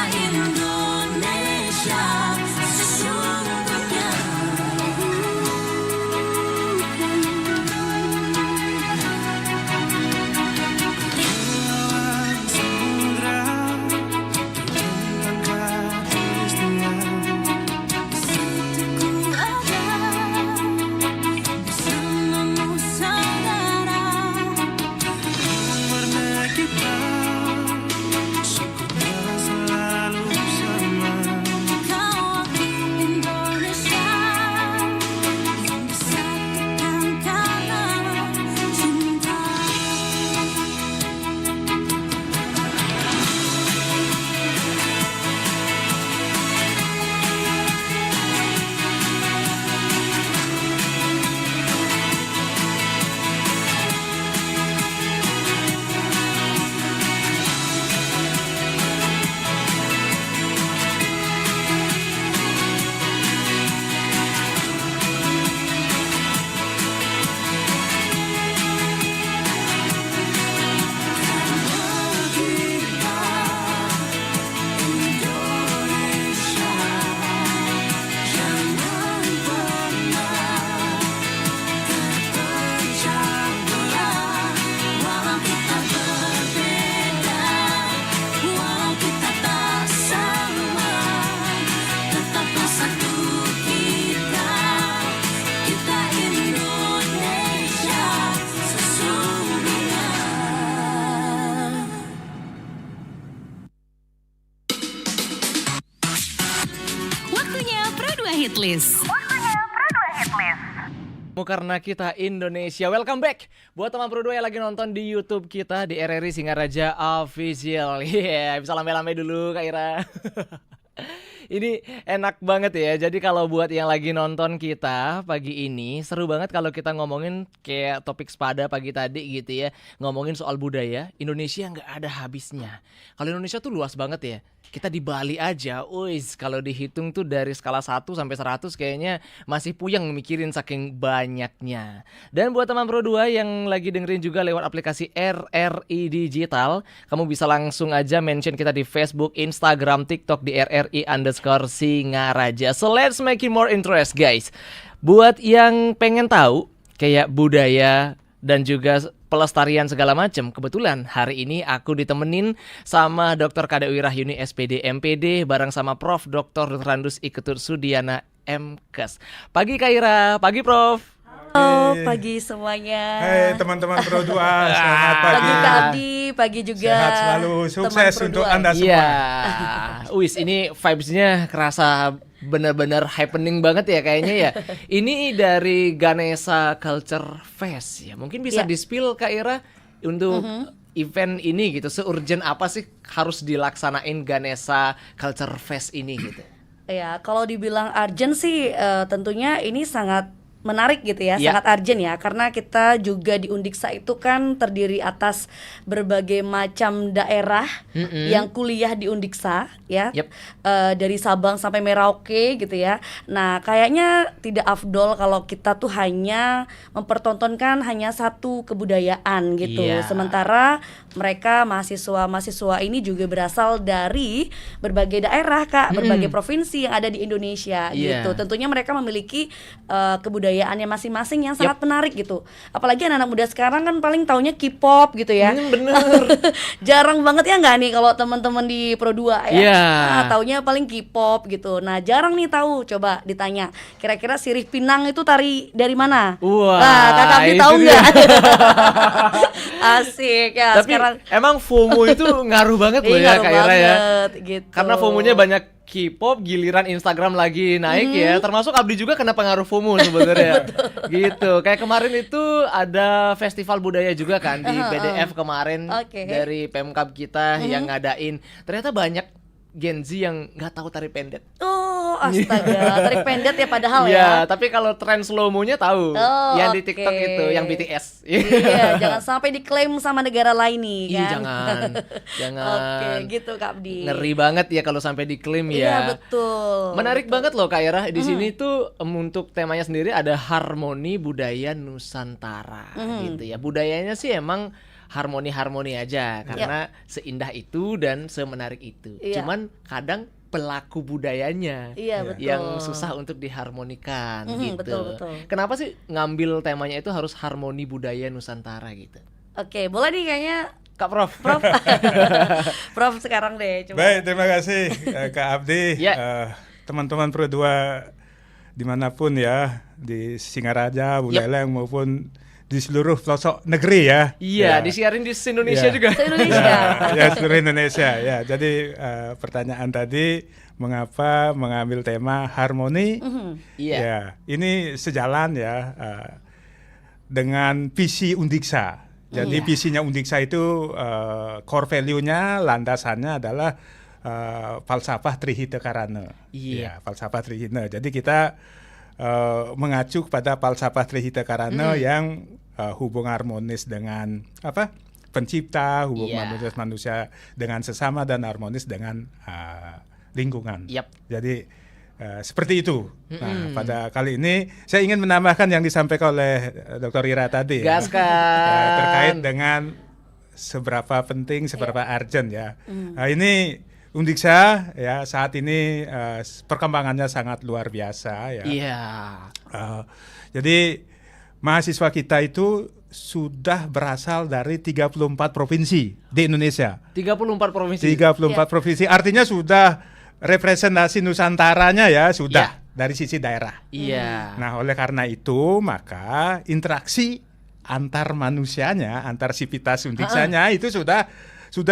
Indonesia sesungguhnya. Waktunya Pro 2 Hitlist. Karena kita Indonesia. Welcome back buat teman Pro 2 yang lagi nonton di YouTube kita di RRI Singaraja Official. Bisa lambe-lambe dulu Kak Ira. Ini enak banget ya. Jadi kalau buat yang lagi nonton kita pagi ini, seru banget kalau kita ngomongin kayak topik sepada pagi tadi gitu ya. Ngomongin soal budaya, Indonesia nggak ada habisnya. Kalau Indonesia tuh luas banget ya. Kita di Bali aja, kalau dihitung tuh dari skala 1 sampai 100 kayaknya masih puyeng mikirin saking banyaknya. Dan buat teman Pro 2 yang lagi dengerin juga lewat aplikasi RRI Digital, kamu bisa langsung aja mention kita di Facebook, Instagram, TikTok di RRI_Singaraja. So let's make it more interest guys. Buat yang pengen tahu kayak budaya dan juga pelestarian segala macam, kebetulan hari ini aku ditemenin sama Dr. Kadawi Rahyuni SPD MPD bareng sama Prof. Dr. Randus Iketut Sudiana MKes. Pagi Kak Ira, pagi Prof. Halo, pagi semuanya. Hai teman-teman Pro 2, selamat pagi. Pagi Kak Abdi, pagi juga. Sehat selalu, sukses teman Pro untuk 2. Anda semua. Iya. Ini vibes-nya kerasa benar-benar happening banget ya kayaknya ya. Ini dari Ganesha Culture Fest ya. Mungkin bisa Ya. di-spill Kak Ira untuk event ini gitu. Se-urgent apa sih harus dilaksanain Ganesha Culture Fest ini gitu. Ya, kalau dibilang urgent sih tentunya ini sangat menarik gitu ya, Ya. sangat urgent ya, karena kita juga di Undiksa itu kan terdiri atas berbagai macam daerah yang kuliah di Undiksa ya. Yep. Dari Sabang sampai Merauke gitu ya. Nah, kayaknya tidak afdol kalau kita tuh hanya mempertontonkan hanya satu kebudayaan gitu. Iya. Sementara mereka mahasiswa ini juga berasal dari berbagai daerah Kak, berbagai provinsi yang ada di Indonesia Iya. gitu. Tentunya mereka memiliki kebudayaannya masing-masing yang sangat menarik gitu. Apalagi anak-anak muda sekarang kan paling taunya K-pop gitu ya. Bener. Jarang banget ya nggak nih kalau teman-teman di Pro 2 ya. Iya. Taunya paling K-pop gitu. Nah, jarang nih tahu. Coba ditanya, kira-kira Sirih Pinang itu tari dari mana? Wah, Nah, Kakak Abdi itu tahu dia. nggak? Asik ya. Tapi Sekarang emang FOMO itu ngaruh banget loh ya ngaruh Kak Ira ya. banget, gitu. Karena FOMO-nya banyak K-pop, giliran Instagram lagi naik ya. Termasuk Abdi juga kena pengaruh FOMO sebenarnya. Gitu. Kayak kemarin itu ada festival budaya juga kan di BDF kemarin Oke. dari Pemkab kita yang ngadain. Ternyata banyak Gen Z yang nggak tahu tari pendet. Oh, astaga, tarik pendet ya padahal Iya, ya. tapi kalau tren slow mo-nya tahu. Oh, yang di oke. TikTok itu, yang BTS. Iya, jangan sampai diklaim sama negara lain nih Ih, kan. jangan. Jangan. Oke, gitu Kak Abdi. Ngeri banget ya kalau sampai diklaim ya. Iya, betul. Menarik banget loh Kak Ira. Di sini tuh untuk temanya sendiri ada harmoni budaya Nusantara gitu ya. Budayanya sih emang harmoni-harmoni aja karena seindah itu dan semenarik itu. Iya. Cuman kadang pelaku budayanya Iya, betul. yang susah untuk diharmonikan gitu. Betul. Kenapa sih ngambil temanya itu harus harmoni budaya Nusantara gitu? Oke, boleh nih kayaknya Kak Prof. Prof sekarang deh coba. Baik, terima kasih Kak Abdi. Ya. Teman-teman Pro 2 dimanapun ya, di Singaraja, Buleleng maupun di seluruh pelosok negeri ya. Iya, Ya. disiarin di Indonesia Ya. juga. Se-Indonesia. Ya, seluruh Indonesia ya. Jadi pertanyaan tadi mengapa mengambil tema harmoni? Iya. Ya, ini sejalan ya dengan visi Undiksa. Jadi visinya Undiksa itu core value-nya, landasannya adalah falsafah Trihita Karana. Iya. Ya, falsafah Trihita. Jadi kita mengacu kepada falsafah Trihita Karana yang hubungan harmonis dengan pencipta, hubungan harmonis manusia dengan sesama dan harmonis dengan lingkungan. Yap. Jadi seperti itu. Nah, pada kali ini saya ingin menambahkan yang disampaikan oleh Dr. Ira tadi ya. Gaskan. Terkait dengan seberapa penting, seberapa urgent ya. Nah, ini Undiksa ya saat ini perkembangannya sangat luar biasa ya. Iya. Jadi mahasiswa kita itu sudah berasal dari 34 provinsi di Indonesia. 34 provinsi. 34 provinsi artinya sudah representasi Nusantaranya ya sudah Ya. dari sisi daerah. Iya. Nah, oleh karena itu maka interaksi antar manusianya, antar sivitas undiksanya itu sudah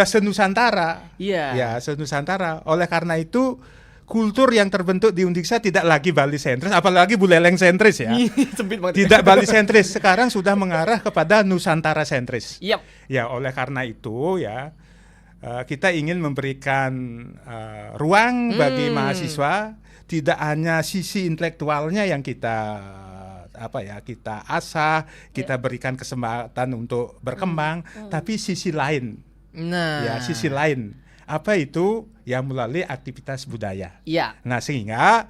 senusantara. Iya. Ya, senusantara. Oleh karena itu kultur yang terbentuk di Undiksa tidak lagi Bali sentris, apalagi Buleleng sentris ya. Sempit banget. Tidak Bali sentris, sekarang sudah mengarah kepada Nusantara sentris. Yap. Ya, oleh karena itu ya kita ingin memberikan ruang bagi mahasiswa, tidak hanya sisi intelektualnya yang kita kita asah, kita berikan kesempatan untuk berkembang, tapi sisi lain. Nah. Ya, sisi lain. Apa itu? Ya melalui aktivitas budaya. Iya. Nah, sehingga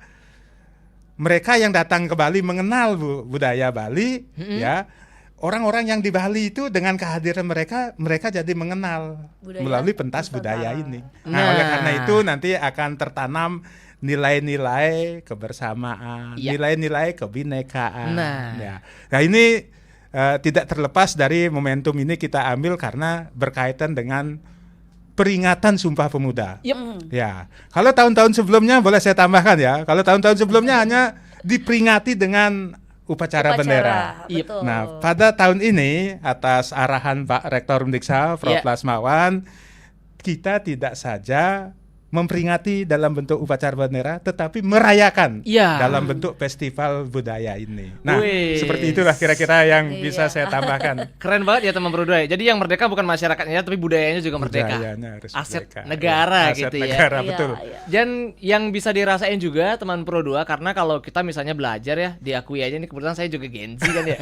mereka yang datang ke Bali mengenal budaya Bali, ya. Orang-orang yang di Bali itu dengan kehadiran mereka jadi mengenal Budaya melalui pentas Nusantara. budaya ini. Nah. Nah, oleh karena itu nanti akan tertanam nilai-nilai kebersamaan, Iya. nilai-nilai kebinekaan. Nah. Ya. Nah, ini tidak terlepas dari momentum ini kita ambil karena berkaitan dengan peringatan Sumpah Pemuda. Yep. Ya, kalau tahun-tahun sebelumnya boleh saya tambahkan ya. Kalau tahun-tahun sebelumnya hanya diperingati dengan upacara bendera. Yep. Betul. Nah, pada tahun ini atas arahan Pak Rektor Undiksa, Prof. Yeah. Lasmawan, kita tidak saja memperingati dalam bentuk upacara bendera, tetapi merayakan Yeah. dalam bentuk festival budaya ini. Nah, Wih. seperti itulah kira-kira yang Iya. bisa saya tambahkan. Keren banget ya teman Pro 2. Jadi yang merdeka bukan masyarakatnya tapi budayanya juga merdeka. Budayanya harus Aset merdeka. negara Aset gitu negara, ya. betul. Iya. Dan yang bisa dirasain juga teman Pro 2 karena kalau kita misalnya belajar ya, diakui aja nih kebetulan saya juga Gen Z kan ya.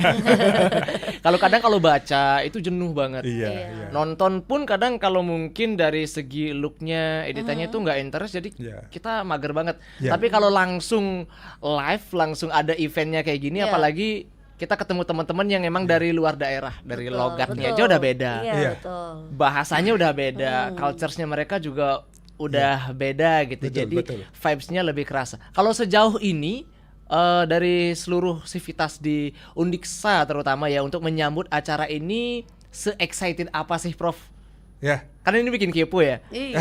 Kalau baca itu jenuh banget. Iya, Iya. iya. Nonton pun kadang kalau mungkin dari segi looknya, editannya itu nggak interest jadi Iya. kita mager banget. Iya. Tapi kalau langsung live, langsung ada eventnya kayak gini, Iya. apalagi kita ketemu teman-teman yang emang dari luar daerah, dari Betul, logatnya betul. aja udah beda, Iya, Iya. betul. bahasanya udah beda, culturesnya mereka juga udah beda gitu. Betul, Jadi betul. vibes-nya lebih kerasa. Kalau sejauh ini dari seluruh sivitas di Undiksa terutama ya untuk menyambut acara ini se-excited apa sih Prof? Ya. Karena ini bikin kepo ya. Iya.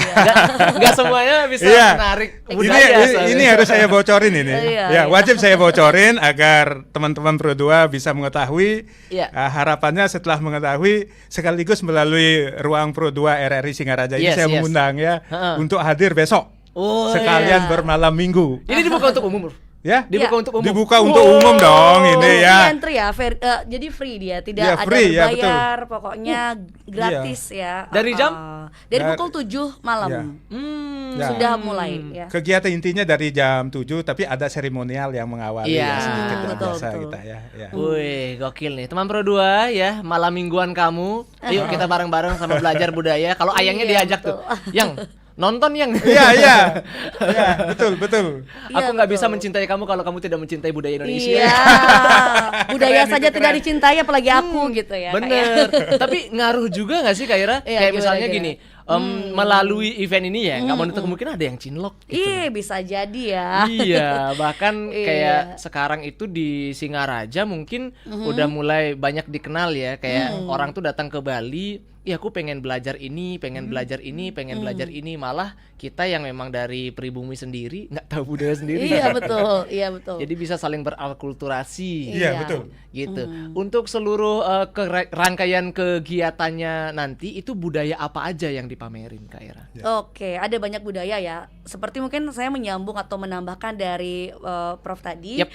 Nggak semuanya bisa Iya. menarik Ini, budaya. soalnya. ini harus saya bocorin ini. Iya, Ya, iya. wajib saya bocorin agar teman-teman Pro 2 bisa mengetahui. Iya. Harapannya setelah mengetahui sekaligus melalui ruang Pro 2 RRI Singaraja ini Yes, saya yes. mengundang ya Ha-ha. untuk hadir besok. Oh, Sekalian iya. bermalam minggu. Ini dibuka untuk umum, Bro. Ya. Dibuka Iya. untuk umum. Dibuka untuk umum dong ini ya. Entry ya, jadi free dia, tidak Iya, ada free, ya, berbayar, pokoknya gratis ya. Dari jam? Dari Dari- pukul 7 malam. Ya. Ya. Sudah mulai ya. Kegiatan intinya dari jam 7 tapi ada seremonial yang mengawali Iya. ya, sedikit yang Betul, biasa betul. kita ya. Ya. Wih, gokil nih. Teman Pro 2 ya, malam mingguan kamu. Yuk kita bareng-bareng sama belajar budaya. Kalau ayangnya Iya, diajak betul. tuh. Yang nonton yang. Iya, betul. Aku Iya, nggak bisa betul. mencintai kamu kalau kamu tidak mencintai budaya Indonesia. Iya, budaya Keren saja itu, tidak keren. dicintai apalagi aku gitu ya. Kak, ya. Bener. Tapi ngaruh juga nggak sih Kak Ira? Iya, Kayak gimana, misalnya gimana? gini, melalui event ini ya, nggak menutup kemungkinan ada yang cinlok. Gitu. Iya, bisa jadi ya. Iya, bahkan Iya. kayak sekarang itu di Singaraja mungkin udah mulai banyak dikenal ya, kayak orang tuh datang ke Bali, ya aku pengen belajar ini, pengen belajar ini, pengen belajar ini, malah kita yang memang dari pribumi sendiri nggak tahu budaya sendiri. Iya betul, iya betul. Jadi bisa saling beralkulturasi. Iya, Iya. betul. Gitu. Untuk seluruh rangkaian kegiatannya nanti itu budaya apa aja yang dipamerin Kak Ira? Oke, ada banyak budaya ya. Seperti mungkin saya menyambung atau menambahkan dari Prof tadi. Yep.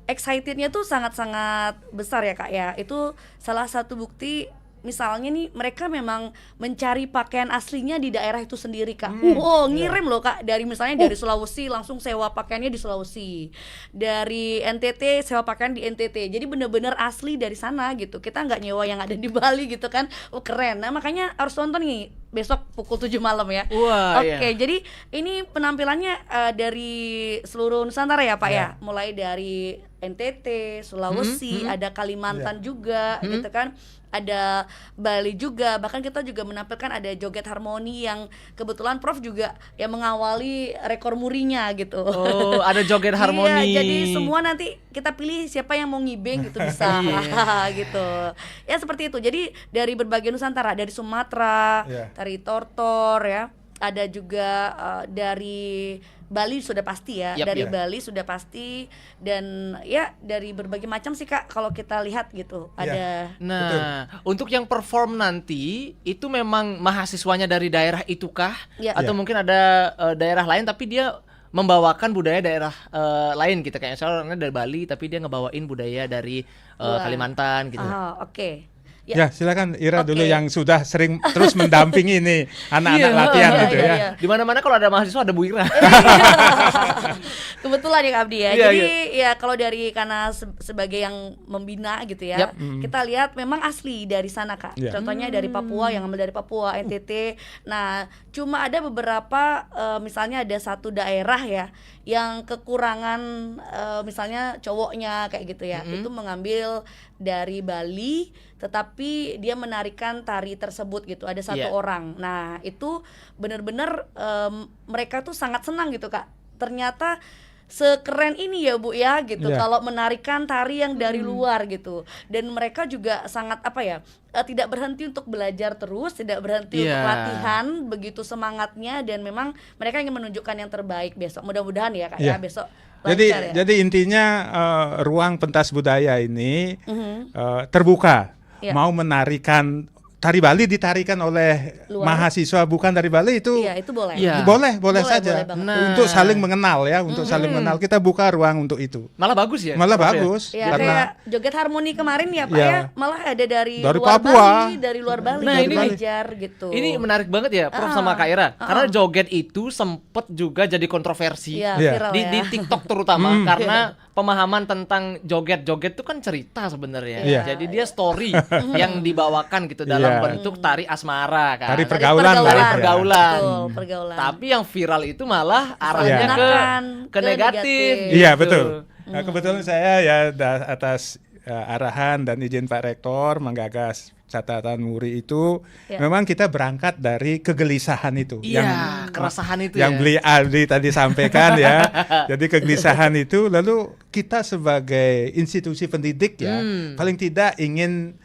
Excitednya tuh sangat-sangat besar ya Kak ya. Itu salah satu bukti. Misalnya nih mereka memang mencari pakaian aslinya di daerah itu sendiri Kak. Ngirim loh Kak dari misalnya dari Sulawesi langsung sewa pakaiannya di Sulawesi. Dari NTT sewa pakaian di NTT. Jadi bener-bener asli dari sana gitu. Kita nggak nyewa yang ada di Bali gitu kan. Keren. Nah makanya harus nonton nih besok pukul 7 malam ya. Wah, Oke, iya. jadi ini penampilannya dari seluruh Nusantara ya Pak ya. Mulai dari NTT, Sulawesi, ada Kalimantan juga gitu kan. Ada Bali juga, bahkan kita juga menampilkan ada joget harmoni yang kebetulan Prof juga yang mengawali rekor murinya gitu. Oh, ada joget harmoni. Iya, jadi semua nanti kita pilih siapa yang mau ngibeng gitu bisa gitu. Ya seperti itu. Jadi dari berbagai Nusantara, dari Sumatera, Iya. dari Tortor ya. Ada juga dari Bali sudah pasti ya, Yap, dari yap. Bali sudah pasti dan ya dari berbagai macam sih Kak kalau kita lihat gitu. Ada Nah, untuk yang perform nanti itu memang mahasiswanya dari daerah itukah? Iya. Atau Iya. mungkin ada daerah lain tapi dia membawakan budaya daerah lain gitu, kayak misalnya orangnya dari Bali tapi dia ngebawain budaya dari Wah. Kalimantan gitu. Oke. Ya, silakan Ira Oke. dulu yang sudah sering terus mendampingi nih anak-anak Iya, latihan iya, gitu iya, ya. iya. Di mana-mana kalau ada mahasiswa ada Bu Ira. Kebetulan ya Kak Abdi ya. Iya, Jadi ya kalau dari karena sebagai yang membina gitu ya, Yap. kita lihat memang asli dari sana Kak. Iya. Contohnya dari Papua, yang ambil dari Papua, NTT. Nah, cuma ada beberapa misalnya ada satu daerah ya yang kekurangan misalnya cowoknya kayak gitu ya. Itu mengambil dari Bali tetapi dia menarikan tari tersebut gitu. Ada satu Iya. orang. Nah, itu benar-benar mereka tuh sangat senang gitu Kak. Ternyata sekeren ini ya Bu ya gitu Iya. kalau menarikan tari yang dari luar gitu. Dan mereka juga sangat apa ya, tidak berhenti untuk belajar terus, tidak berhenti Iya. untuk latihan, begitu semangatnya dan memang mereka ingin menunjukkan yang terbaik besok. Mudah-mudahan ya Kak ya Iya. besok Jadi lancar ya. jadi intinya ruang pentas budaya ini terbuka, Iya. mau menarikan tari Bali ditarikan oleh Luar. mahasiswa bukan dari Bali itu Iya, itu boleh. Iya. boleh Boleh saja banget. Nah. untuk saling mengenal ya, untuk saling mengenal kita buka ruang untuk itu. Malah bagus ya. Malah Prof, ya? bagus Ya karena kayak joget harmoni kemarin ya Pak Iya. ya, malah ada dari Dari luar Papua. Bali, dari luar Bali Nah, yang ini- belajar gitu. Ini menarik banget ya Prof sama Kak Ira. Karena joget itu sempet juga jadi kontroversi. Iya, Iya. viral di, ya. di TikTok terutama karena pemahaman tentang joget-joget itu kan cerita sebenarnya. Iya. Jadi dia story yang dibawakan gitu dalam Iya. bentuk tari asmara kan. Tari pergaulan lah Tari ya. pergaulan. Betul, pergaulan. Tapi yang viral itu malah arahnya Iya. ke negatif. Iya gitu. betul. Nah, kebetulan saya ya atas arahan dan izin Pak Rektor menggagas catatan muri itu, Ya. memang kita berangkat dari kegelisahan itu, Iya, keresahan itu yang ya. beli Aldi tadi sampaikan ya. Jadi kegelisahan itu, lalu kita sebagai institusi pendidik ya, paling tidak ingin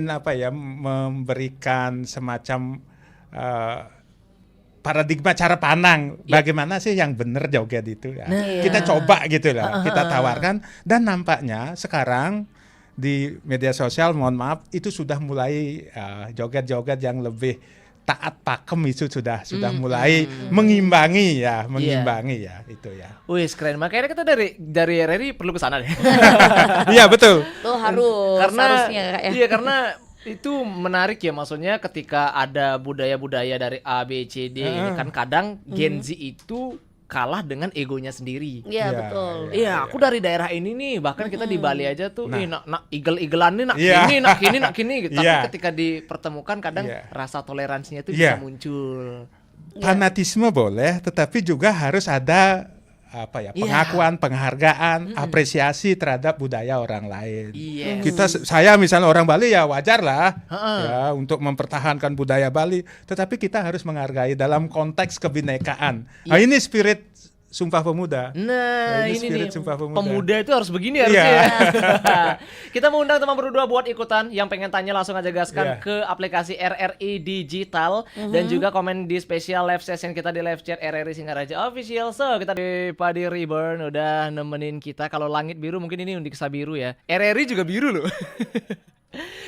apa ya, memberikan semacam paradigma cara pandang bagaimana sih yang benar joget itu ya. Kita coba gitu lah, kita tawarkan dan nampaknya sekarang di media sosial mohon maaf itu sudah mulai joget-joget yang lebih taat pakem itu sudah mulai mengimbangi ya itu ya. Wih, keren. Makanya kita dari RRI perlu ke sana deh. Iya betul. Lo harus harusnya Kak ya. Iya, karena itu menarik ya, maksudnya ketika ada budaya-budaya dari A, B, C, D ini kan kadang Gen Z itu kalah dengan egonya sendiri. Iya, Iya, betul. Iya, aku dari daerah ini nih, bahkan kita di Bali aja tuh, nak igel-igelan nih, nak Iya. ini, nak kini gitu. Tapi Iya. ketika dipertemukan kadang Iya. rasa toleransinya itu Iya. bisa muncul. fanatisme boleh, tetapi juga harus ada pengakuan, penghargaan, apresiasi terhadap budaya orang lain. Saya misalnya orang Bali ya wajar lah ya untuk mempertahankan budaya Bali, tetapi kita harus menghargai dalam konteks kebinekaan. Nah, ini spirit Sumpah Pemuda. Nah, ini nih, Sumpah pemuda itu harus begini harusnya. Ya. Kita mau undang teman berdua buat ikutan. Yang pengen tanya langsung aja gaskan ke aplikasi RRI Digital dan juga komen di spesial live session kita di live chat RRI Singaraja Official. So, kita di Padi Reborn udah nemenin kita. Kalau langit biru mungkin ini Undiksa biru ya. RRI juga biru loh.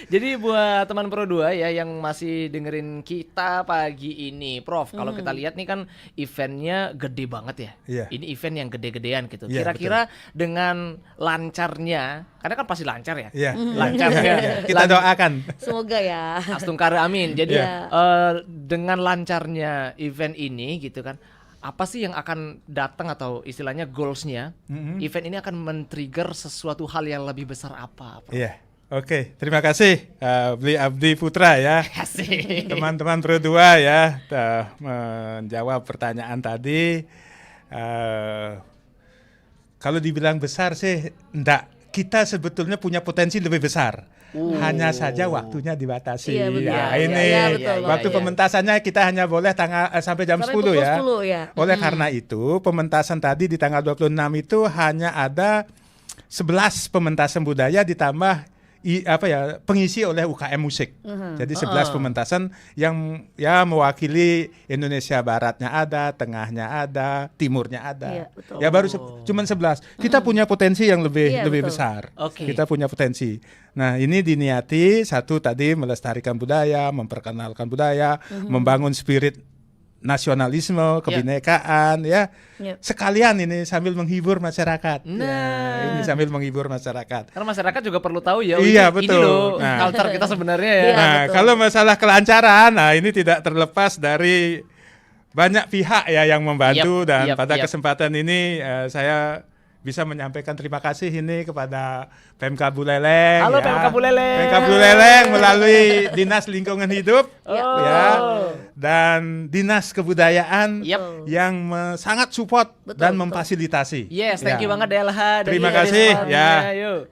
Jadi buat teman Pro 2 ya yang masih dengerin kita pagi ini, Prof, kalau kita lihat nih kan eventnya gede banget ya. Ini event yang gede-gedean gitu. Kira-kira dengan lancarnya, karena kan pasti lancar ya. Lancarnya. Kita doakan. Semoga ya. Astungkara amin. Jadi dengan lancarnya event ini gitu kan, apa sih yang akan datang atau istilahnya goalsnya? Event ini akan men-trigger sesuatu hal yang lebih besar apa? Iya. Oke, terima kasih Bli Abdi Putra ya. Teman-teman Pro 2 ya menjawab pertanyaan tadi. Kalau dibilang besar sih enggak. Kita sebetulnya punya potensi lebih besar. Hanya saja waktunya dibatasi. Waktu pementasannya kita hanya boleh sampai jam 10 ya. Oleh karena itu, pementasan tadi di tanggal 26 itu hanya ada 11 pementasan budaya ditambah pengisi oleh UKM musik. Jadi 11 pementasan yang ya mewakili Indonesia Baratnya ada, Tengahnya ada, Timurnya ada. Ya baru cuman 11. Kita punya potensi yang lebih besar. Kita punya potensi. Nah, ini diniati satu tadi melestarikan budaya, memperkenalkan budaya, membangun spirit nasionalisme, kebinekaan ya. Sekalian ini sambil menghibur masyarakat. Ini sambil menghibur masyarakat. Karena masyarakat juga perlu tahu ya. Betul. Ini loh culture kita sebenarnya ya. Kalau masalah kelancaran, ini tidak terlepas dari banyak pihak ya yang membantu dan pada kesempatan ini saya bisa menyampaikan terima kasih ini kepada Pemkab Buleleng. Halo Pemkab Buleleng. Pemkab Buleleng melalui Dinas Lingkungan Hidup dan Dinas Kebudayaan yang sangat support dan memfasilitasi. Yes, thank you banget Delha. Terima kasih ya.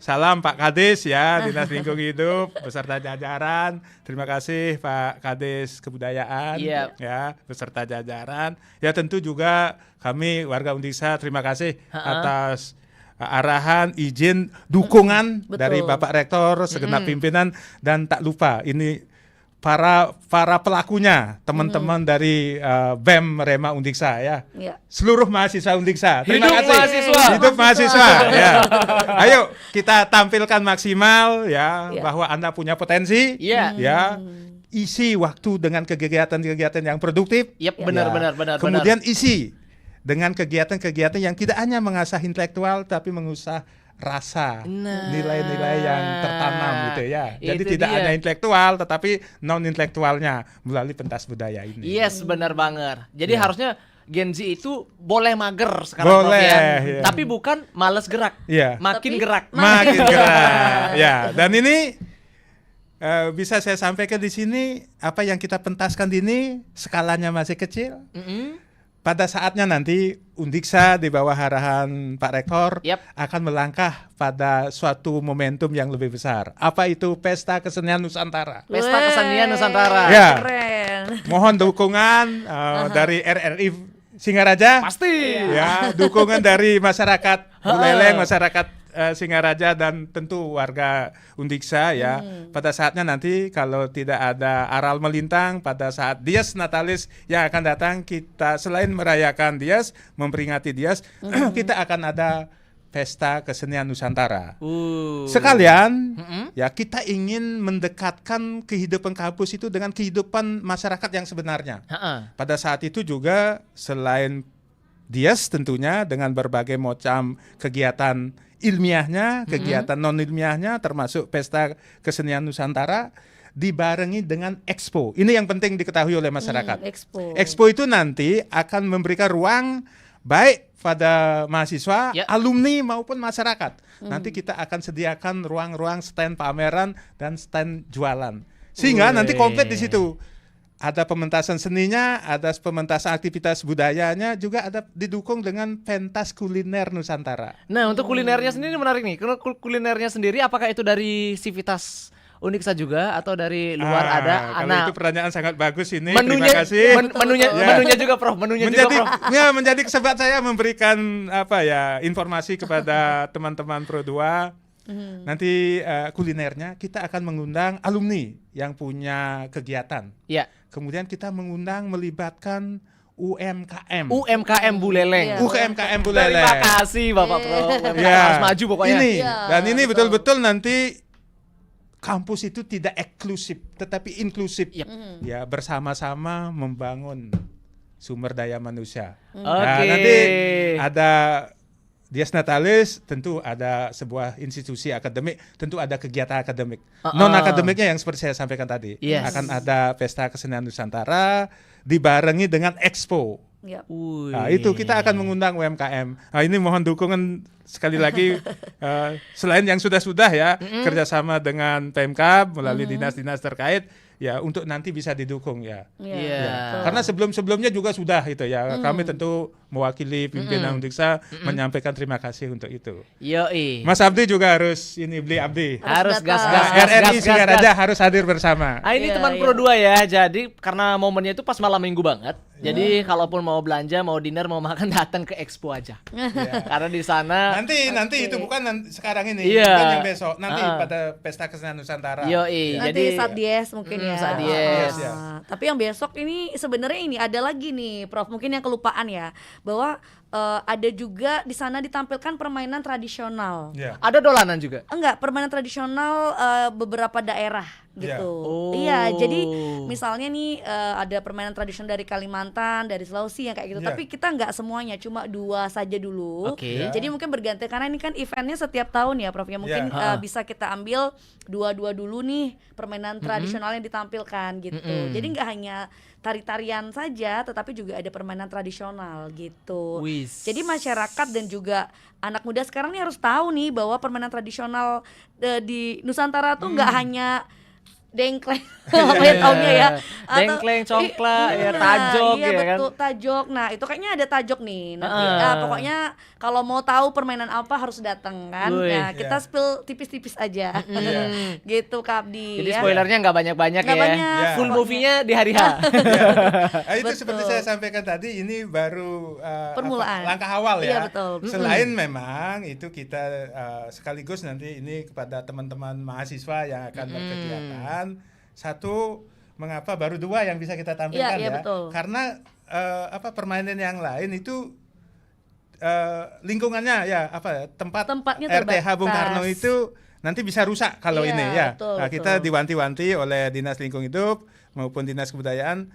Salam Pak Kadis ya, Dinas Lingkungan Hidup beserta jajaran. Terima kasih Pak Kadis Kebudayaan ya beserta jajaran. Ya tentu juga kami warga Undiksa terima kasih atas arahan, izin, dukungan dari Bapak Rektor, segenap pimpinan dan tak lupa ini para pelakunya, teman-teman dari BEM Rema Undiksa ya. Seluruh mahasiswa Undiksa. Terima kasih. Hidup mahasiswa ya. Ayo kita tampilkan maksimal ya bahwa Anda punya potensi ya. Isi waktu dengan kegiatan-kegiatan yang produktif. Benar. Kemudian isi dengan kegiatan-kegiatan yang tidak hanya mengasah intelektual tapi mengasah rasa, nilai-nilai yang tertanam gitu ya. Jadi tidak hanya intelektual tetapi non intelektualnya melalui pentas budaya ini. Yes, benar banget. Jadi harusnya Gen Z itu boleh mager sekarang ya. Tapi bukan malas gerak. Makin gerak. Ya, dan ini bisa saya sampaikan di sini apa yang kita pentaskan ini skalanya masih kecil. Pada saatnya nanti Undiksa di bawah arahan Pak Rektor akan melangkah pada suatu momentum yang lebih besar. Apa itu Pesta Kesenian Nusantara? Pesta Kesenian Nusantara. Ya. Keren. Mohon dukungan dari RRI Singaraja. Pasti. Ya, dukungan dari masyarakat Buleleng, masyarakat Singaraja dan tentu warga Undiksa ya. Pada saatnya nanti kalau tidak ada aral melintang pada saat Dies Natalis yang akan datang, kita selain merayakan Dies, memperingati Dies, kita akan ada Pesta Kesenian Nusantara. Sekalian ya kita ingin mendekatkan kehidupan kampus itu dengan kehidupan masyarakat yang sebenarnya. Pada saat itu juga selain Dies tentunya dengan berbagai macam kegiatan ilmiahnya, kegiatan non ilmiahnya termasuk Pesta Kesenian Nusantara dibarengi dengan expo. Ini yang penting diketahui oleh masyarakat. Expo itu nanti akan memberikan ruang baik pada mahasiswa, alumni maupun masyarakat. Nanti kita akan sediakan ruang-ruang stand pameran dan stand jualan. Sehingga nanti komplit di situ. ada pementasan seninya, ada pementasan aktivitas budayanya, juga ada didukung dengan pentas kuliner Nusantara. Nah, untuk kulinernya sendiri menarik nih. Kalau kulinernya sendiri apakah itu dari Civitas Uniksa juga atau dari luar ada? Kalau itu pertanyaan sangat bagus ini. Menunya, Terima kasih. menunya juga Prof, menunya juga Prof. Menjadi kesempatan saya memberikan informasi kepada teman-teman Pro 2. Nanti kulinernya kita akan mengundang alumni yang punya kegiatan. Ya. Kemudian kita melibatkan UMKM. UMKM Buleleng. Iya. UMKM Buleleng. Terima kasih Bapak Prof. Ya. Harus maju pokoknya. Ini Iya, dan ini betul. betul-betul nanti kampus itu tidak eksklusif tetapi inklusif. Yep. Ya, bersama-sama membangun sumber daya manusia. Oke. Nah, nanti ada Dies Natalis, tentu ada sebuah institusi akademik, tentu ada kegiatan akademik. Non akademiknya yang seperti saya sampaikan tadi. Yes. Akan ada Pesta Kesenian Nusantara dibarengi dengan expo. Yap. Nah, itu kita akan mengundang UMKM. Nah, ini mohon dukungan sekali lagi selain yang sudah-sudah ya, kerjasama dengan Pemkab melalui dinas-dinas terkait ya, untuk nanti bisa didukung ya. Iya. betul. Karena sebelum-sebelumnya juga sudah itu ya. Kami tentu mewakili pimpinan Uniksa menyampaikan terima kasih untuk itu. Yoi. Mas Abdi juga harus beli Abdi. Harus datang. gas. RRI Singaraja harus hadir bersama. Ah, ini Iya, teman iya. Pro 2 ya. Jadi karena momennya itu pas malam minggu banget. Jadi kalaupun mau belanja, mau dinner, mau makan datang ke Expo aja. Karena di sana Nanti itu bukan sekarang ini, Iya. bukan yang besok. Nanti pada Pesta Kesenian Nusantara. yoi. Nanti Jadi saat Dies mungkin ya. saat Dies. Yes, ya. Tapi yang besok ini sebenarnya ini ada lagi nih, Prof. Mungkin yang kelupaan ya, bahwa ada juga di sana ditampilkan permainan tradisional. Ya. ada dolanan juga. Enggak, permainan tradisional beberapa daerah gitu. Oh. Iya, jadi misalnya nih ada permainan tradisional dari Kalimantan, dari Sulawesi yang kayak gitu. Iya. Tapi kita enggak semuanya, cuma 2 saja dulu. Oke. Ya. Jadi mungkin berganti karena ini kan eventnya setiap tahun ya, Prof. Ya mungkin Ya. bisa kita ambil 2 dulu nih permainan tradisional yang ditampilkan gitu. Jadi nggak hanya tari-tarian saja, tetapi juga ada permainan tradisional gitu. Wis. Jadi masyarakat dan juga anak muda sekarang nih harus tahu nih bahwa permainan tradisional di Nusantara tuh nggak hanya dengkleng, apa ya taunya ya, atau- Dengkleng, congklak, Iya, ya tajok iya, ya kan. betul, tajok. Nah itu kayaknya ada tajok nih. Nanti Heeh. pokoknya kalau mau tahu permainan apa harus datang kan. Wih. Nah kita Iya. spill tipis-tipis aja, gitu Kak Abdi. Jadi ya. spoilernya nggak banyak-banyak Nggak ya. banyak, Full pokoknya. movie-nya di hari H. Itu Betul. seperti saya sampaikan tadi, ini baru Permulaan. langkah awal Iya, ya. betul. Selain memang itu kita sekaligus nanti ini kepada teman-teman mahasiswa yang akan berkegiatan. Satu, mengapa baru 2 yang bisa kita tampilkan Iya, ya? betul. Karena permainan yang lain itu lingkungannya ya Tempatnya RTH Bung terbatas. Karno itu nanti bisa rusak kalau Iya, ini ya. betul, Nah, kita betul. diwanti-wanti oleh Dinas Lingkungan Hidup maupun Dinas Kebudayaan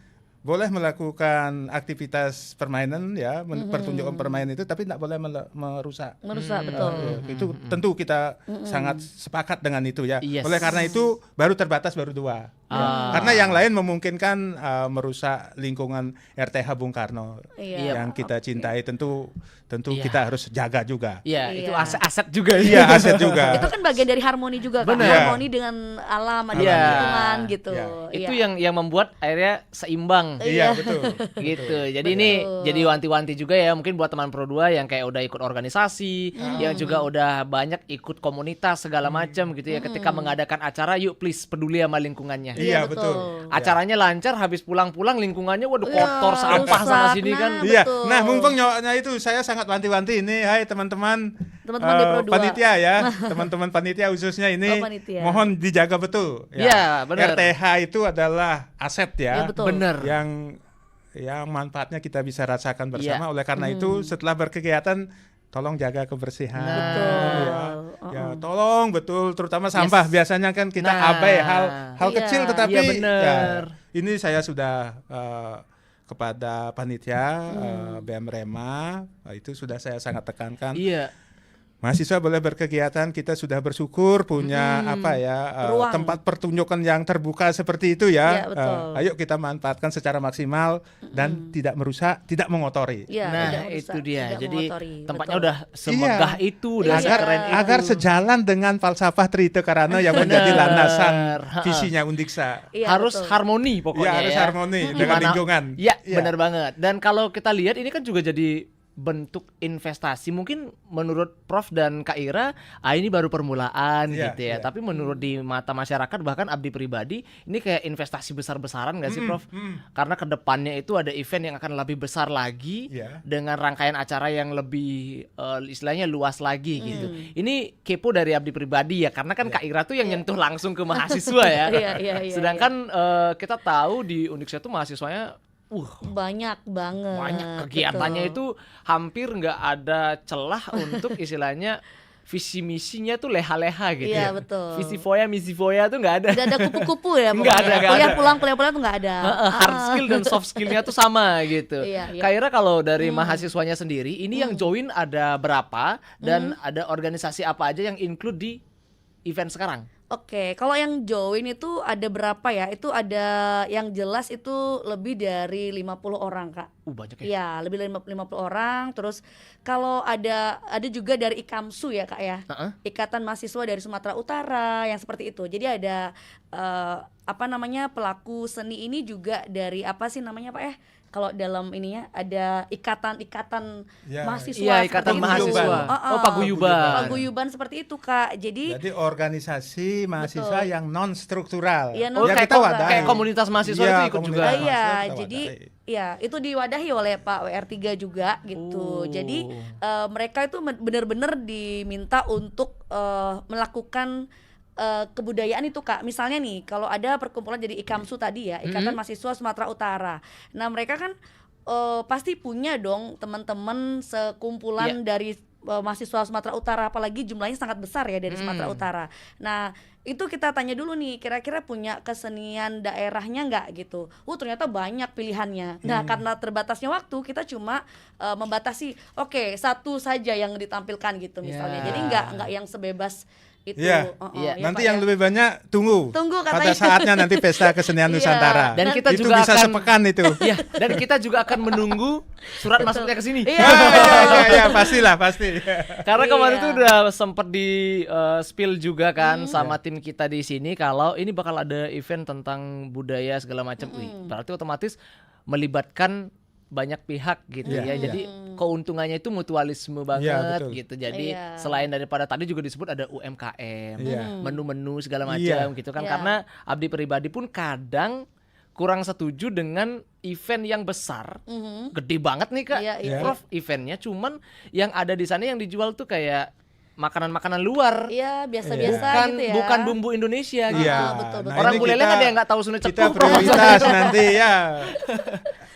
boleh melakukan aktivitas permainan ya, pertunjukan permainan itu, tapi tidak boleh merusak. Merusak, betul. Itu tentu kita sangat sepakat dengan itu ya. Yes. Oleh karena itu baru terbatas baru 2. Ya. Karena yang lain memungkinkan merusak lingkungan RTH Bung Karno Iya. yang kita cintai, tentu Iya. kita harus jaga juga. Iya, Iya. itu aset-aset juga. Iya, aset juga. Itu kan bagian dari harmoni juga kan. Benar. Harmoni dengan alam, ada Iya. lingkungan gitu. Iya. Itu Iya. yang membuat akhirnya seimbang. Iya, betul. Gitu. Jadi ini jadi wanti-wanti juga ya, mungkin buat teman Pro 2 yang kayak udah ikut organisasi, yang juga udah banyak ikut komunitas segala macam gitu ya. Ketika mengadakan acara, yuk please peduli sama lingkungannya. Iya, betul. betul. Acaranya lancar, habis pulang-pulang lingkungannya waduh kotor, Iya, sampah sana rusak. sini kan. Nah, Iya. betul. Nah, mumpung nyawanya itu saya sangat wanti-wanti ini, hai teman-teman Teman-teman di Pro 2. panitia ya, teman-teman panitia khususnya ini Oh, panitia. mohon dijaga betul. Iya, benar. RTH itu adalah aset ya. Iya, betul. Bener. Yang manfaatnya kita bisa rasakan bersama. Iya. Oleh karena itu setelah berkegiatan tolong jaga kebersihan. Betul. Ya, tolong betul, terutama sampah. Biasanya kan kita Nah. abai hal Iya. kecil, tetapi Iya, bener. ini saya sudah kepada panitia BEM Rema itu sudah saya sangat tekankan. Iya. mahasiswa boleh berkegiatan, kita sudah bersyukur punya Ruang. tempat pertunjukan yang terbuka seperti itu ya. Iya, betul. Ayo kita manfaatkan secara maksimal dan tidak merusak, tidak mengotori. Ya, Nah, tidak merusak, itu dia. tidak Jadi mengotori. tempatnya Betul. udah semegah Iya. itu, udah Iya. sekeren itu. Agar sejalan dengan falsafah Trite Karana yang menjadi Bener. landasan Ha-ha. visinya Undiksa. Iya, harus betul. harmoni pokoknya Ya, harus ya. harmoni dengan Gimana- lingkungan. Iya, Iya. benar banget. Dan kalau kita lihat ini kan juga jadi bentuk investasi. Mungkin menurut Prof dan Kak Ira, ini baru permulaan Iya, gitu ya. iya. Tapi menurut di mata masyarakat, bahkan Abdi pribadi, ini kayak investasi besar-besaran nggak sih, Prof? Karena kedepannya itu ada event yang akan lebih besar lagi Iya. dengan rangkaian acara yang lebih istilahnya luas lagi gitu. Ini kepo dari Abdi pribadi ya, karena kan Kak Ira tuh yang nyentuh langsung ke mahasiswa ya. Iya. Sedangkan kita tahu di Undiksa itu mahasiswanya Banyak banget. banyak kegiatannya betul. itu hampir nggak ada celah untuk istilahnya visi misinya tuh leha-leha gitu. Iya, ya. betul. Visi foya misi foya tuh nggak ada. Nggak ada kupu-kupu ya Nggak pokoknya. ada, nggak Kuliah ada. pulang tuh nggak ada. Hard skill dan soft skillnya tuh sama gitu. Iya. Kak Ira kalau dari mahasiswanya sendiri ini yang join ada berapa dan ada organisasi apa aja yang include di event sekarang? Oke, kalau yang join itu ada berapa ya? Itu ada yang jelas itu lebih dari 50 orang, Kak. Banyak ya. Iya, lebih dari 50 orang. Terus kalau ada juga dari IKAMSU ya, Kak ya. Ikatan Mahasiswa dari Sumatera Utara yang seperti itu. Jadi ada pelaku seni ini juga dari apa sih namanya, Pak ya? Kalau dalam ininya ada ikatan Ya. mahasiswa. Iya, seperti ikatan itu. mahasiswa. Heeh. Oh, paguyuban. Paguyuban seperti itu, Kak. Jadi organisasi mahasiswa Betul. yang non struktural. Iya, Oh, non- kayak, kita wadahi. kayak komunitas mahasiswa Iya, itu ikut juga. komunitas. Iya, mahasiswa kita jadi wadahi. ya itu diwadahi oleh Pak WR3 juga gitu. Oh. Jadi mereka itu benar-benar diminta untuk melakukan kebudayaan itu, Kak. Misalnya nih, kalau ada perkumpulan jadi IKAMSU tadi ya, Ikatan Mahasiswa Sumatera Utara. Nah, mereka kan pasti punya dong teman-teman sekumpulan dari mahasiswa Sumatera Utara, apalagi jumlahnya sangat besar ya dari Sumatera Utara. Nah, itu kita tanya dulu nih, kira-kira punya kesenian daerahnya nggak gitu. Ternyata banyak pilihannya. Nah, karena terbatasnya waktu, kita cuma membatasi, oke, satu saja yang ditampilkan gitu misalnya. Ya. Jadi nggak yang sebebas itu. Iya. Iya. Ya, Nanti Pak, yang ya. lebih banyak tunggu Katanya. pada saatnya nanti pesta kesenian Iya. Nusantara. Dan kita itu juga bisa akan- sepekan itu. Iya, dan kita juga akan menunggu surat masuknya ke sini. Iya. Iya, pastilah, pasti. Karena kemarin Iya. tuh udah sempet di spill juga kan sama tim kita di sini kalau ini bakal ada event tentang budaya segala macam. Wih, berarti otomatis melibatkan banyak pihak gitu Iya, ya. iya. Jadi keuntungannya itu mutualisme banget betul. gitu. Jadi Iya. selain daripada tadi juga disebut ada UMKM, Iya. menu-menu segala Iya. macam gitu kan. Iya. Karena Abdi pribadi pun kadang kurang setuju dengan event yang besar, gede banget nih Kak, Iya, iya. Prof, eventnya. Cuman yang ada di sana yang dijual tuh kayak makanan-makanan luar, Iya, biasa-biasa bukan gitu ya. bukan bumbu Indonesia gitu. Iya. betul, betul. Orang ini Buleleng kita- ada yang nggak tahu Sunda Kita Cepu, Prof. prioritas nanti ya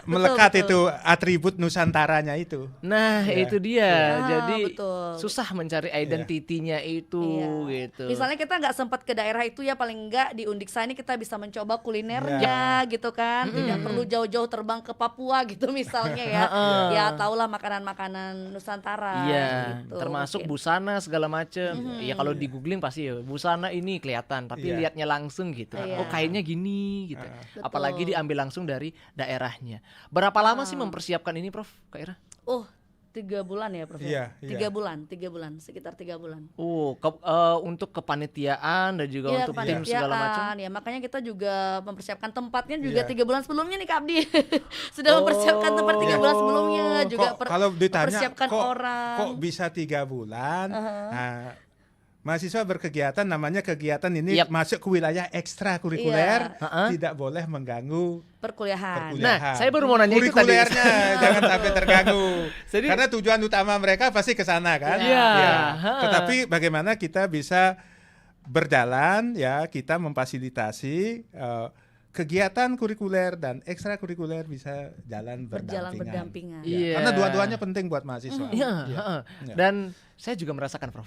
melekat betul. itu atribut Nusantaranya itu. Nah, Iya. itu dia. Jadi betul. susah mencari identitinya itu Iya. gitu. Misalnya kita nggak sempat ke daerah itu ya, paling nggak di Undiksa ini kita bisa mencoba kulinernya gitu kan. Tidak perlu jauh-jauh terbang ke Papua gitu misalnya ya. Ya tahulah makanan-makanan Nusantara Iya, gitu. termasuk mungkin. busana segala macem. Ya kalau di googling pasti ya busana ini kelihatan, tapi Iya. lihatnya langsung gitu. Iya. Oh kainnya gini gitu. Betul. Apalagi diambil langsung dari daerahnya. Berapa lama sih mempersiapkan ini, Prof? Kak Ira? 3 bulan ya, Prof. Iya, iya. 3 bulan, sekitar 3 bulan. Untuk kepanitiaan dan juga Iya, untuk tim segala macam. kepanitiaan. Ya, makanya kita juga mempersiapkan tempatnya juga Iya. 3 bulan sebelumnya nih Kak Abdi. Sudah mempersiapkan tempat 3 Iya. bulan sebelumnya juga Kalau ditanya mempersiapkan kok orang. kok bisa 3 bulan? Nah, mahasiswa berkegiatan namanya kegiatan ini Yap. masuk ke wilayah ekstrakurikuler, Iya. tidak boleh mengganggu perkuliahan. perkuliahan. Nah, saya baru mau nanya itu tadi. kurikulernya jangan sampai terganggu. Jadi- Karena tujuan utama mereka pasti ke sana kan. Iya. Ya. Ha. Tetapi bagaimana kita bisa berjalan ya, kita memfasilitasi kegiatan kurikuler dan ekstrakurikuler bisa jalan Berjalan berdampingan. berdampingan. Ya, Iya. Karena dua-duanya penting buat mahasiswa. Iya, Iya. heeh. Iya. Dan Saya juga merasakan, Prof.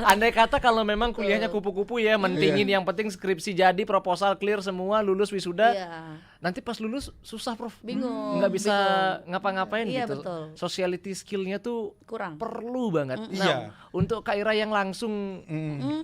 Andai kata kalau memang kuliahnya kupu-kupu ya, mentingin yang penting skripsi jadi, proposal clear semua, lulus wisuda. Iya. Nanti pas lulus susah, Prof. Bingung. Nggak bisa ngapa-ngapain Iya, gitu. betul. Sociality skill-nya tuh Kurang. perlu banget. Iya. Nah, untuk Kak Ira yang langsung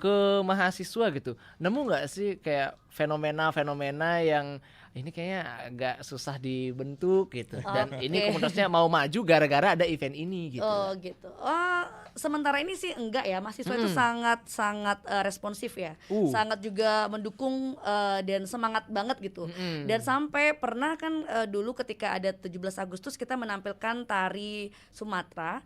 ke mahasiswa gitu, nemu nggak sih kayak fenomena-fenomena yang ini kayaknya agak susah dibentuk gitu, dan ini Oke. komunitasnya mau maju gara-gara ada event ini gitu. Oh gitu. Oh, sementara ini sih enggak ya, mahasiswa itu sangat responsif ya, sangat juga mendukung dan semangat banget gitu. Dan sampai pernah kan dulu ketika ada 17 Agustus kita menampilkan tari Sumatera.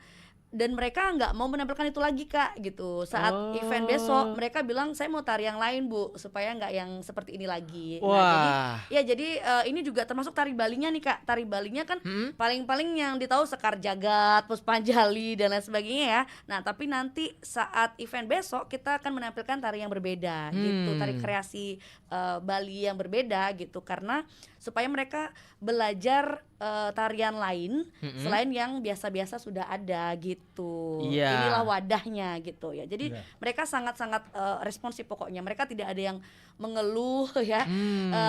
Dan mereka nggak mau menampilkan itu lagi Kak gitu. Saat event besok mereka bilang saya mau tari yang lain Bu, supaya nggak yang seperti ini lagi. Wah. Jadi ini juga termasuk tari Balinya nih Kak. Tari Balinya kan paling-paling yang ditahu Sekar Jagat, Puspanjali dan lain sebagainya ya. Nah tapi nanti saat event besok kita akan menampilkan tari yang berbeda gitu, tari kreasi Bali yang berbeda gitu, karena supaya mereka belajar tarian lain selain yang biasa-biasa sudah ada gitu. Iya. Inilah wadahnya gitu ya. Jadi mereka sangat-sangat responsif pokoknya. Mereka tidak ada yang mengeluh ya,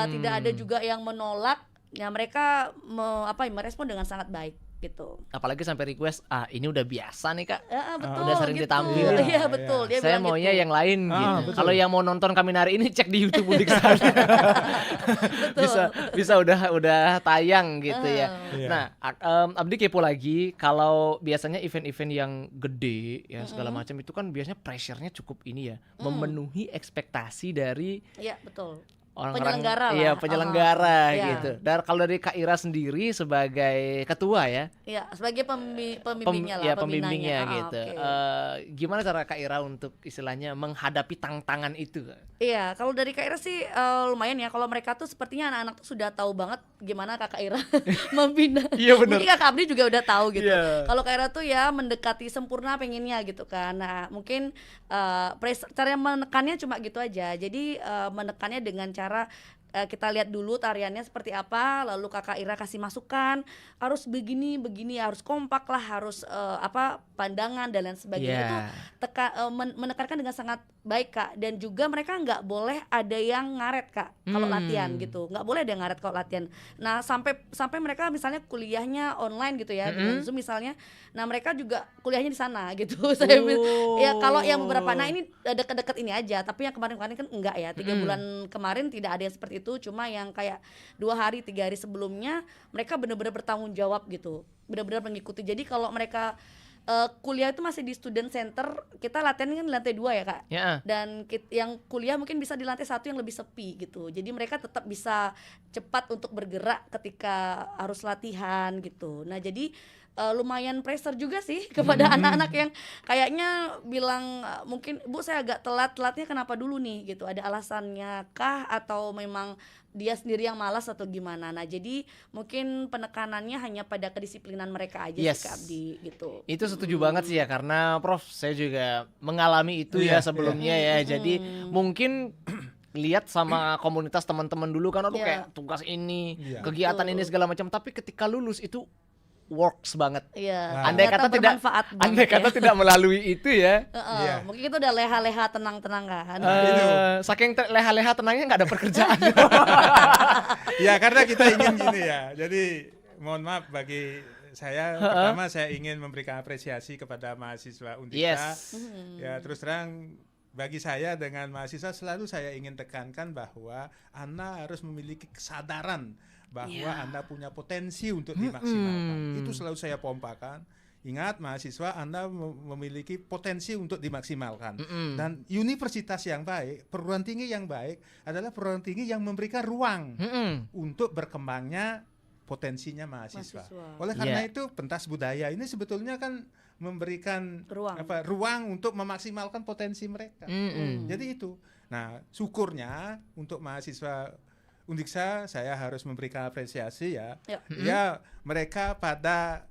tidak ada juga yang menolak. Ya mereka merespon dengan sangat baik gitu. Apalagi sampai request, ini udah biasa nih Kak. Betul, udah sering gitu. ditampilin. Iya betul. Dia Saya bilang maunya gitu. yang lain gitu. betul. Kalau yang mau nonton Kaminari ini cek di YouTube Udik sana. bisa udah tayang gitu ya. Iya. Nah, Abdi kepo lagi, kalau biasanya event-event yang gede ya segala macam itu kan biasanya pressure-nya cukup ini ya, memenuhi ekspektasi dari Iya betul. orang-orang, Penyelenggara lah. iya penyelenggara Iya. gitu. Dan kalau dari Kak Ira sendiri sebagai ketua ya, Iya, sebagai pembimbingnya lah, ya pembinanya. pembimbingnya gitu. Oke. Gimana cara Kak Ira untuk istilahnya menghadapi tantangan itu? Iya, kalau dari Kak Ira sih lumayan ya. Kalau mereka tuh sepertinya anak-anak tuh sudah tahu banget gimana Kakak Ira membina. Iya, bener. Mungkin Kakak Abdi juga udah tahu gitu. Iya. Kalau Kak Ira tuh ya mendekati sempurna pengennya gitu kan. Nah, mungkin cara menekannya cuma gitu aja. Jadi menekannya dengan cara kita lihat dulu tariannya seperti apa, lalu Kakak Ira kasih masukan, harus begini, harus kompak lah, harus pandangan dan lain sebagainya. Itu menekankan dengan sangat baik Kak, dan juga mereka nggak boleh ada yang ngaret Kak kalau latihan gitu, nggak boleh ada yang ngaret kalau latihan. Nah sampai mereka misalnya kuliahnya online gitu ya, dengan Zoom misalnya, nah mereka juga kuliahnya di sana gitu. Saya ya kalau yang beberapa, nah ini deket-deket ini aja, tapi yang kemarin-kemarin kan enggak ya, 3 bulan kemarin tidak ada yang seperti itu, cuma yang kayak 2 hari 3 hari sebelumnya mereka benar-benar bertanggung jawab gitu, benar-benar mengikuti. Jadi kalau mereka kuliah itu masih di student center, kita latihan kan di lantai 2 ya Kak, dan yang kuliah mungkin bisa di lantai 1 yang lebih sepi gitu. Jadi mereka tetap bisa cepat untuk bergerak ketika harus latihan gitu. Nah jadi lumayan pressure juga sih kepada anak-anak yang kayaknya bilang mungkin Bu saya agak telatnya kenapa dulu nih gitu, ada alasannya kah atau memang dia sendiri yang malas atau gimana. Nah jadi mungkin penekanannya hanya pada kedisiplinan mereka aja sih Kak Abdi gitu. Itu setuju banget sih ya, karena Prof saya juga mengalami itu ya sebelumnya ya. Jadi mungkin lihat sama komunitas teman-teman dulu kan, kayak tugas ini, kegiatan ini segala macam, tapi ketika lulus itu works banget. Iya. Andai kata tidak melalui itu ya. Mungkin itu udah leha-leha tenang-tenang kan. Saking leha-leha tenangnya nggak ada pekerjaan. Ya karena kita ingin gini ya. Jadi mohon maaf bagi saya, pertama saya ingin memberikan apresiasi kepada mahasiswa Undika. Ya terus terang bagi saya dengan mahasiswa selalu saya ingin tekankan bahwa Anda harus memiliki kesadaran bahwa Anda punya potensi untuk dimaksimalkan. Itu selalu saya pompakan. Ingat mahasiswa, Anda memiliki potensi untuk dimaksimalkan. Dan universitas yang baik, perguruan tinggi yang baik adalah perguruan tinggi yang memberikan ruang untuk berkembangnya potensinya mahasiswa. Oleh karena itu pentas budaya ini sebetulnya kan memberikan ruang untuk memaksimalkan potensi mereka. Jadi itu. Nah, syukurnya untuk mahasiswa Undiksa saya harus memberikan apresiasi ya. Ya, mereka pada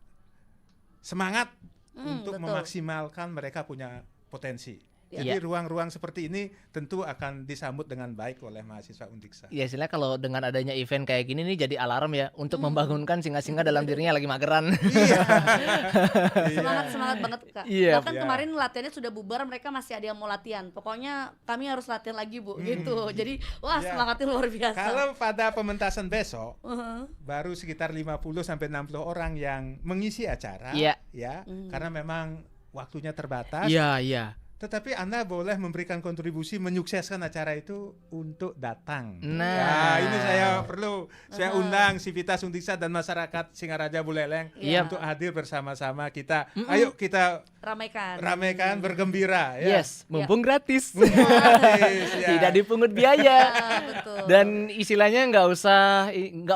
semangat untuk memaksimalkan mereka punya potensi. Jadi ruang-ruang seperti ini tentu akan disambut dengan baik oleh mahasiswa Undiksa. Ya istilahnya kalau dengan adanya event kayak gini nih jadi alarm ya untuk membangunkan singa-singa dalam dirinya lagi mageran. Semangat banget Kak. Iya. Bahkan kemarin latihannya sudah bubar, mereka masih ada yang mau latihan. Pokoknya kami harus latihan lagi Bu, gitu. Jadi wah semangatnya luar biasa. Kalau pada pementasan besok baru sekitar 50 sampai 60 orang yang mengisi acara, ya, karena memang waktunya terbatas. Iya. Tetapi Anda boleh memberikan kontribusi menyukseskan acara itu untuk datang. Nah, ini saya undang Sivitas Undiksa dan masyarakat Singaraja Buleleng untuk hadir bersama-sama kita. Ayo kita ramaikan bergembira ya. Yes, mumpung gratis. Gratis, ya. Tidak dipungut biaya. Betul. Dan istilahnya nggak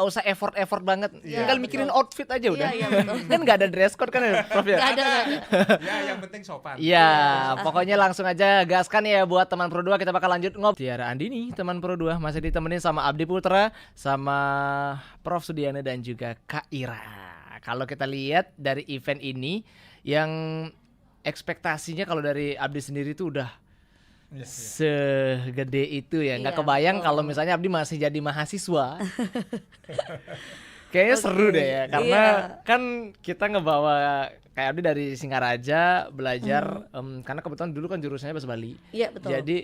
usah effort banget. Iya, Tinggal mikirin outfit aja udah. Iya, betul. Kan nggak ada dress code kan ya, Prof ya? Nggak ada. Ya, yang penting sopan. Iya, pokoknya langsung aja gaskan ya buat teman Pro 2. Kita bakal lanjut ngobrol. Tiara Andini, teman Pro 2 masih ditemenin sama Abdi Putra, sama Prof Sudiana dan juga Kak Ira. Kalau kita lihat dari event ini yang ekspektasinya kalau dari Abdi sendiri tuh udah segede itu ya. Nggak kebayang kalau misalnya Abdi masih jadi mahasiswa. Kayaknya seru deh ya, karena kan kita ngebawa kayak Abdi dari Singaraja belajar, karena kebetulan dulu kan jurusannya bahasa Bali. Iya betul. Jadi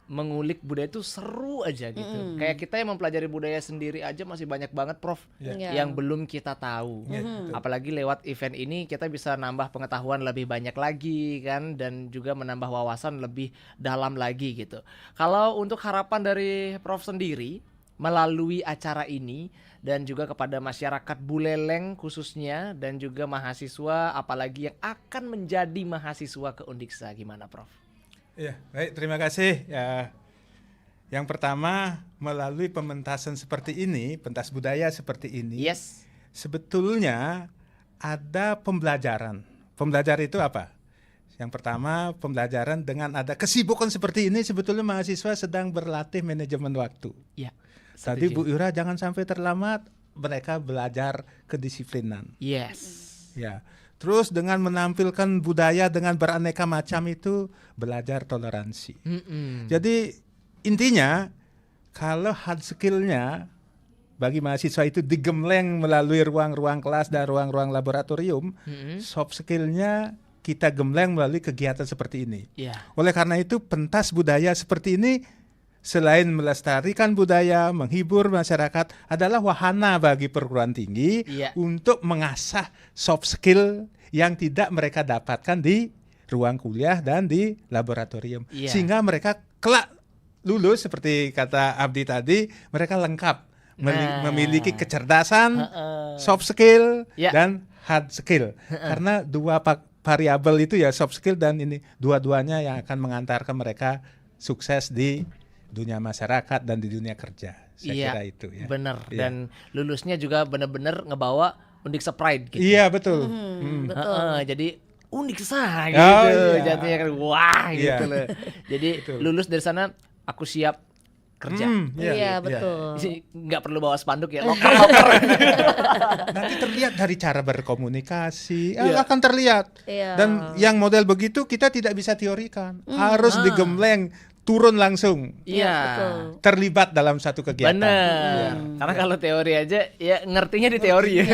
mengulik budaya itu seru aja gitu. Kayak kita yang mempelajari budaya sendiri aja masih banyak banget Prof yang belum kita tahu. Apalagi lewat event ini kita bisa nambah pengetahuan lebih banyak lagi kan, dan juga menambah wawasan lebih dalam lagi gitu. Kalau untuk harapan dari Prof sendiri melalui acara ini dan juga kepada masyarakat Buleleng khususnya dan juga mahasiswa apalagi yang akan menjadi mahasiswa ke Undiksa, gimana Prof? Iya, baik, terima kasih. Ya, yang pertama melalui pementasan seperti ini, pentas budaya seperti ini, sebetulnya ada pembelajaran. Pembelajaran itu apa? Yang pertama, pembelajaran dengan ada kesibukan seperti ini sebetulnya mahasiswa sedang berlatih manajemen waktu. Iya. Tadi Bu Ira jangan sampai terlambat, mereka belajar kedisiplinan. Yes. Ya. Terus dengan menampilkan budaya dengan beraneka macam itu belajar toleransi. Jadi intinya kalau hard skill-nya bagi mahasiswa itu digembleng melalui ruang-ruang kelas dan ruang-ruang laboratorium, soft skill-nya kita gembleng melalui kegiatan seperti ini. Oleh karena itu pentas budaya seperti ini selain melestarikan budaya, menghibur masyarakat, adalah wahana bagi perguruan tinggi untuk mengasah soft skill yang tidak mereka dapatkan di ruang kuliah dan di laboratorium. Sehingga mereka kelak lulus seperti kata Abdi tadi, mereka lengkap memiliki kecerdasan, soft skill dan hard skill. Karena dua variabel itu ya, soft skill dan ini, dua-duanya yang akan mengantarkan mereka sukses di dunia masyarakat dan di dunia kerja. Saya kira itu ya. Bener. Dan lulusnya juga benar-benar ngebawa Undiksa Pride gitu. Iya betul. Betul. Jadi Undiksa gitu. Jadinya kan wah gitu loh. Jadi lulus dari sana aku siap kerja. Iya betul. Nggak perlu bawa spanduk ya. Nanti terlihat dari cara berkomunikasi, akan terlihat. Dan yang model begitu kita tidak bisa teorikan, harus digembleng, turun langsung, terlibat dalam satu kegiatan. Benar. Karena kalau teori aja ya ngertinya di teori ya.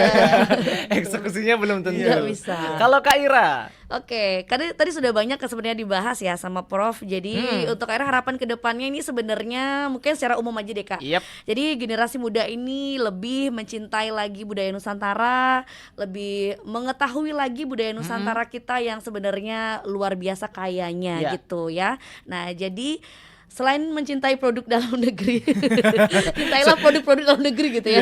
Eksekusinya belum tentu. Nggak bisa. Kalau Kak Ira? Oke, tadi sudah banyak sebenarnya dibahas ya sama Prof. Jadi untuk akhirnya harapan kedepannya ini sebenarnya mungkin secara umum aja deh Kak. Jadi generasi muda ini lebih mencintai lagi budaya Nusantara, lebih mengetahui lagi budaya Nusantara kita yang sebenarnya luar biasa kayanya gitu ya. Nah jadi selain mencintai produk dalam negeri, cintailah produk-produk dalam negeri gitu ya.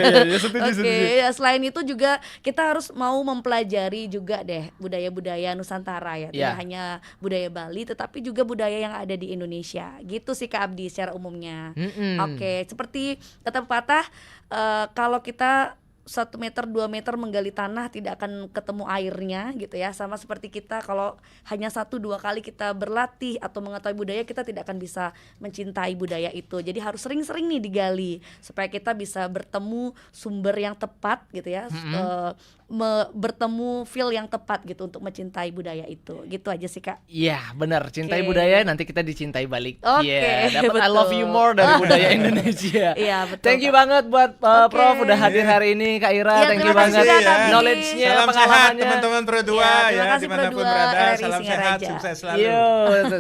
Selain itu juga kita harus mau mempelajari juga deh budaya-budaya Nusantara ya. Tidak hanya budaya Bali, tetapi juga budaya yang ada di Indonesia. Gitu sih Kak Abdi secara umumnya. Seperti kata pepatah, kalau kita 1 meter 2 meter menggali tanah tidak akan ketemu airnya gitu ya. Sama seperti kita kalau hanya 1-2 kali kita berlatih atau mengetahui budaya, kita tidak akan bisa mencintai budaya itu. Jadi harus sering-sering nih digali supaya kita bisa bertemu sumber yang tepat gitu ya, bertemu feel yang tepat gitu untuk mencintai budaya itu. Gitu aja sih Kak. Iya, benar. Cintai Oke. budaya, nanti kita dicintai balik. Oke, Iya, dapat I love you more dari budaya Indonesia. Iya, betul, Thank you Kak. banget buat Oke. Prof udah hadir hari ini, Kak Ira. Iya, Thank you terima kasih banget. juga, Kak Bi. Knowledge-nya, Salam sehat pengalamannya. teman-teman Pro 2 Iya, terima ya, kasih dimanapun Pro 2 berada. RRI Salam sehat, Singaraja. sukses selalu. Yo,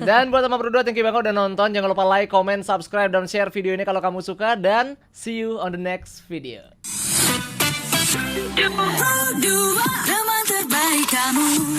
dan buat teman Pro 2, thank you banget udah nonton. Jangan lupa like, comment, subscribe, dan share video ini kalau kamu suka. Dan see you on the next video. Pro 2, teman terbaik kamu.